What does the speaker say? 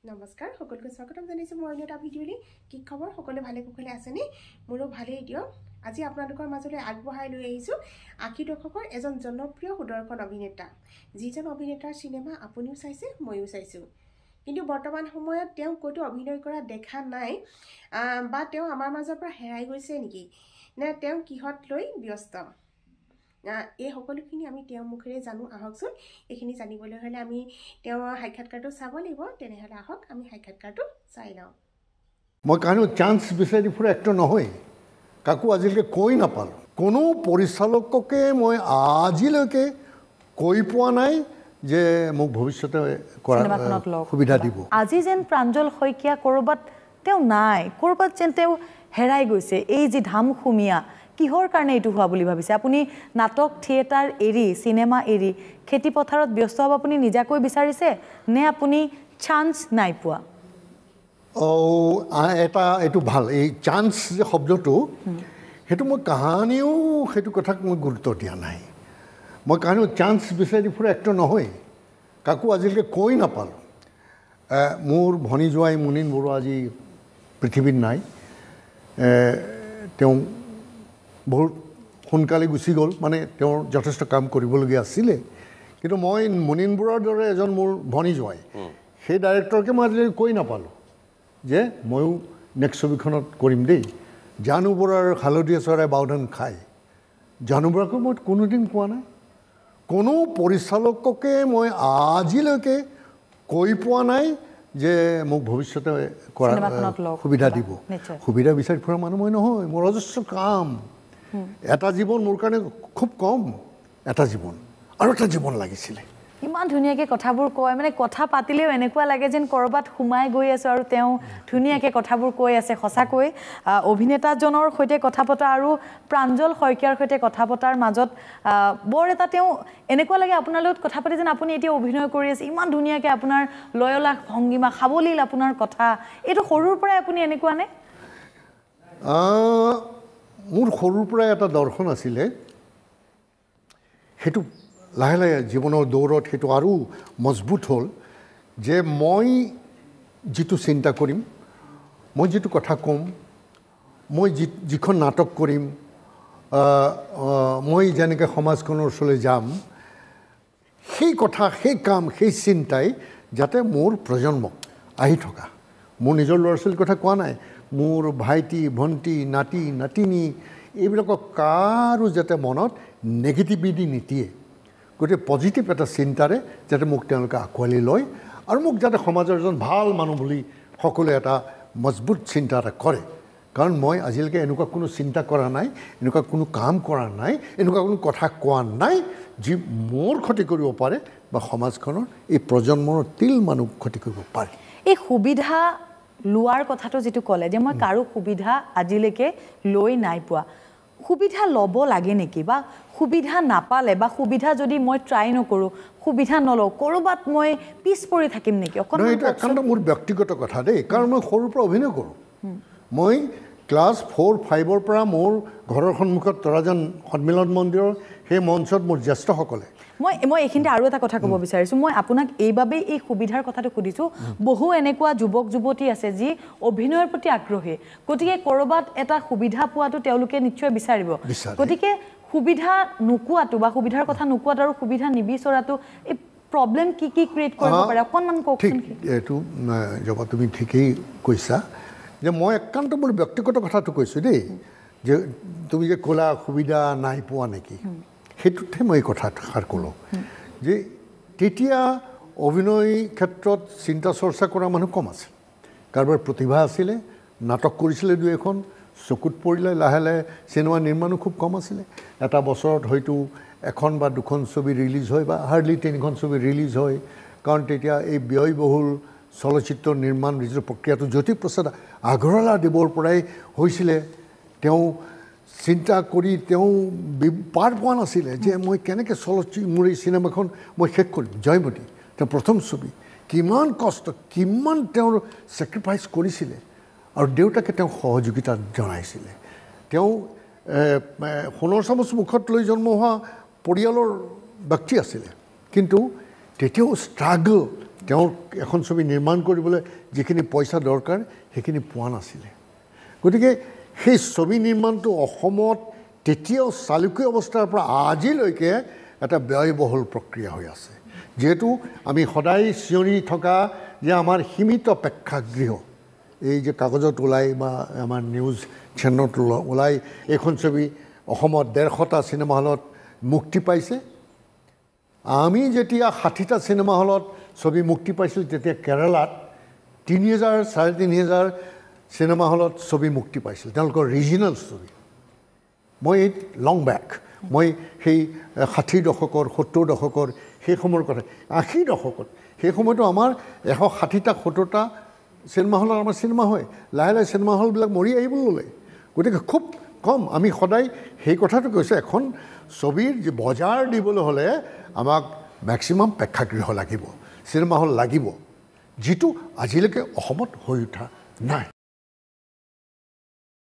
নমস্কাৰ সকলোকে স্বাগতম জনাইছো মই অন্য এটা ভিডিঅ'লৈ কি খবৰ সকলোৱে ভালে কুশলে আছেনে মোৰো ভালেই দিয়ক আজি আপোনালোকৰ মাজলৈ আগবঢ়াই লৈ আহিছো ৮০ দশকৰ এজন জনপ্ৰিয় সুদৰ্শন অভিনেতা যিজন অভিনেতাৰ সিনেমা আপুনিও চাইছে ময়ো চাইছো কিন্তু বৰ্তমান সময়ত তেওঁ কতো অভিনয় কৰা দেখা নাই বা তেওঁ আমাৰ মাজৰ পৰা হেৰাই গৈছে নেকি নে তেওঁ কিহত লৈ ব্যস্ত এই সকলোখিনি আমি তেওঁ মুখেৰে জানো আহকচোন এইখিনি জানিবলৈ হলে আমি তেওঁ সাক্ষাৎকাৰটো চাব লাগিব তেনেহলে আহক আমি সাক্ষাৎকাৰটো চাই লওঁ মই কানো চান্স বিচাৰি ফুৰা এক্টৰ নহয় কাকো আজিলৈকে কৈ নাপালো কোনো পৰিচালককে মই আজিলৈকে কৈ পোৱা নাই যে মোক ভৱিষ্যতে কৰা সুবিধা দিব আজি যেন প্ৰাঞ্জল শইকীয়া কৰবাত তেওঁ নাই কৰবাত যেন তেওঁ হেৰাই গৈছে এই যে ধামখুমীয়া কিহৰ কাৰণে এটো হোৱা বুলি ভাবিছে আপুনি নাটক থিয়েটাৰ এৰি সিনেমা এৰি খেতি পথাৰত ব্যস্ত হ'ব আপুনি নিজাকৈ বিচাৰিছে নে আপুনি চান্স নাই পোৱা এটা এটো ভাল এই চান্স যে শব্দটো হেতু মই কাহানিও হেতু কথাক মই গুৰুত্ব দিয়া নাই মই কাহানিও চান্স বিচাৰি ফুৰা এক্টৰ নহয় কাকো আজিলৈকে কৈ নাপালো মোৰ ভনী জোৱাই মুনিন বৰুৱা আজি পৃথিৱীত নাই তেওঁ বহুত সোনকালে গুচি গ'ল মানে তেওঁৰ যথেষ্ট কাম কৰিবলগীয়া আছিলে কিন্তু মই মুনিন বৰুৱাৰ দৰে এজন মোৰ ভনী জোৱাই সেই ডাইৰেক্টৰকে মই আজিলৈকে কৈ নাপালোঁ যে ময়ো নেক্সট ছবিখনত কৰিম দেই জানু বৰুৱাৰ হালধীয়া চৰাই বাওধান খাই জানু বৰুৱাকো মই কোনোদিন কোৱা নাই কোনো পৰিচালককে মই আজিলৈকে কৈ পোৱা নাই যে মোক ভৱিষ্যতে কৰা সুবিধা দিব সুবিধা বিচাৰি ফুৰা মানুহ মই নহয় মোৰ অজস্ৰ কাম এটা জীৱন মোৰ কাৰণে খুব কম এটা জীৱন আৰু এটা জীৱন লাগিছিলে ইমান ধুনীয়াকৈ কথাবোৰ কয় মানে কথা পাতিলেও এনেকুৱা লাগে যেন কৰবাত সোমাই গৈ আছে আৰু তেওঁ ধুনীয়াকৈ কথাবোৰ কৈ আছে সঁচাকৈ অভিনেতাজনৰ সৈতে কথা পতা আৰু প্ৰাঞ্জল শইকীয়াৰ সৈতে কথা পতাৰ মাজত বৰ এটা তেওঁ এনেকুৱা লাগে আপোনাৰ লগত কথা পাতি যেন আপুনি এতিয়া অভিনয় কৰি আছে ইমান ধুনীয়াকৈ আপোনাৰ লয়লা ভংগীমা সাৱলীল আপোনাৰ কথা এইটো সৰুৰ পৰাই আপুনি এনেকুৱা নে মোৰ সৰুৰ পৰাই এটা দৰ্শন আছিলে সেইটো লাহে লাহে জীৱনৰ দৌৰত সেইটো আৰু মজবুত হ'ল যে মই যিটো চিন্তা কৰিম মই যিটো কথা ক'ম মই যিখন নাটক কৰিম মই যেনেকৈ সমাজখনৰ ওচৰলৈ যাম সেই কথা সেই কাম সেই চিন্তাই যাতে মোৰ প্ৰজন্মক আহি থকা মোৰ নিজৰ ল'ৰা ছোৱালীৰ কথা কোৱা নাই মোৰ ভাইটি ভণ্টি নাতি নাতিনী এইবিলাকক কাৰো যাতে মনত নেগেটিভিটি নিদিয়ে গতিকে পজিটিভ এটা চিন্তাৰে যাতে মোক তেওঁলোকে আঁকোৱালি লয় আৰু মোক যাতে সমাজৰ এজন ভাল মানুহ বুলি সকলোৱে এটা মজবুত চিন্তা এটা কৰে কাৰণ মই আজিলৈকে এনেকুৱা কোনো চিন্তা কৰা নাই এনেকুৱা কোনো কাম কৰা নাই এনেকুৱা কোনো কথা কোৱা নাই যি মোৰ ক্ষতি কৰিব পাৰে বা সমাজখনৰ এই প্ৰজন্মৰ তিল মানুহ ক্ষতি কৰিব পাৰে এই সুবিধা লোৱাৰ কথাটো যেটো ক'লে যে মই কাৰো সুবিধা আজিলৈকে লৈ নাই পোৱা সুবিধা ল'ব লাগে নেকি বা সুবিধা নাপালে বা সুবিধা যদি মই ট্ৰাই নকৰোঁ সুবিধা নলওঁ কৰবাত মই পিছ পৰি থাকিম নেকি অকণমান এইটো একান্ত মোৰ ব্যক্তিগত কথা দেই কাৰণ মই সৰুৰ পৰা অভিনয় কৰোঁ মই ক্লাছ 4-5ৰ পৰা মোৰ ঘৰৰ সন্মুখত তৰাজান সন্মিলন মন্দিৰৰ সেই মঞ্চত মোৰ জ্যেষ্ঠসকলে মই এইখিনিতে আৰু এটা কথা ক'ব বিচাৰিছোঁ মই আপোনাক এইবাবেই এই সুবিধাৰ কথাটো সুধিছোঁ বহু এনেকুৱা যুৱক যুৱতী আছে যি অভিনয়ৰ প্ৰতি আগ্ৰহী গতিকে ক'ৰবাত এটা সুবিধা পোৱাটো তেওঁলোকে নিশ্চয় বিচাৰিব গতিকে সুবিধা নোকোৱাটো বা সুবিধাৰ কথা নোকোৱাটো আৰু সুবিধা নিবিচৰাটো এই প্ৰব্লেম কি কি ক্ৰিয়েট কৰিব পাৰে অকণমান কওকচোন এইটো জবা তুমি ঠিকেই কৈছা যে মই একান্ত মোৰ ব্যক্তিগত কথাটো কৈছোঁ দেই যে তুমি যে ক'লা সুবিধা নাই পোৱা নেকি সেইটোতহে মই কথাষাৰ ক'লোঁ যে তেতিয়া অভিনয় ক্ষেত্ৰত চিন্তা চৰ্চা কৰা মানুহ কম আছিল কাৰোবাৰ প্ৰতিভা আছিলে নাটক কৰিছিলে দুই এখন চকুত পৰিলে লাহে লাহে চিনেমা নিৰ্মাণো খুব কম আছিলে এটা বছৰত হয়তো এখন বা দুখন ছবি ৰিলিজ হয় বা হাৰ্ডলি 3খন ছবি ৰিলিজ হয় কাৰণ তেতিয়া এই ব্যয়বহুল চলচ্চিত্ৰ নিৰ্মাণ যিটো প্ৰক্ৰিয়াটো জ্যোতিপ্ৰসাদ আগৰৱালাদেৱৰ পৰাই হৈছিলে তেওঁ চিন্তা কৰি তেওঁ পাৰ পোৱা নাছিলে যে মই কেনেকৈ মোৰ এই চিনেমাখন মই শেষ কৰিম জয়মতী তেওঁ প্ৰথম ছবি কিমান কষ্ট কিমান তেওঁৰ ছেক্ৰিফাইচ কৰিছিলে আৰু দেউতাকে তেওঁ সহযোগিতা জনাইছিলে তেওঁ সোণৰ চামুচ মুখত লৈ জন্ম হোৱা পৰিয়ালৰ ব্যক্তি আছিলে কিন্তু তেতিয়াও ষ্ট্ৰাগল তেওঁৰ এখন ছবি নিৰ্মাণ কৰিবলৈ যিখিনি পইচা দৰকাৰ সেইখিনি পোৱা নাছিলে গতিকে সেই ছবি নিৰ্মাণটো অসমত তেতিয়াও চালুকীয় অৱস্থাৰ পৰা আজিলৈকে এটা ব্যয়বহুল প্ৰক্ৰিয়া হৈ আছে যেহেতু আমি সদায় চিঞৰি থকা যে আমাৰ সীমিত প্ৰেক্ষাগৃহ এই যে কাগজত ওলাই বা আমাৰ নিউজ চেনেলত ওলাই এইখন ছবি অসমত 150টা চিনেমা হলত মুক্তি পাইছে আমি যেতিয়া 60টা চিনেমা হলত ছবি মুক্তি পাইছিল তেতিয়া কেৰালাত 3000 3500 চিনেমা হলত ছবি মুক্তি পাইছিল তেওঁলোকৰ ৰিজিনেল ছবি মই লং বেক মই সেই 60 দশকৰ 70 দশকৰ সেই সময়ৰ কথা 80 দশকত সেই সময়তো আমাৰ 160টা 70টা চিনেমা হলত আমাৰ চিনেমা হয় লাহে লাহে চিনেমা হলবিলাক মৰি আহিবলৈ ল'লে গতিকে খুব কম আমি সদায় সেই কথাটো কৈছোঁ এখন ছবিৰ যে বজাৰ দিবলৈ হ'লে আমাক মেক্সিমাম প্ৰেক্ষাগৃহ লাগিব চিনেমা হল লাগিব যিটো আজিলৈকে অসমত হৈ উঠা নাই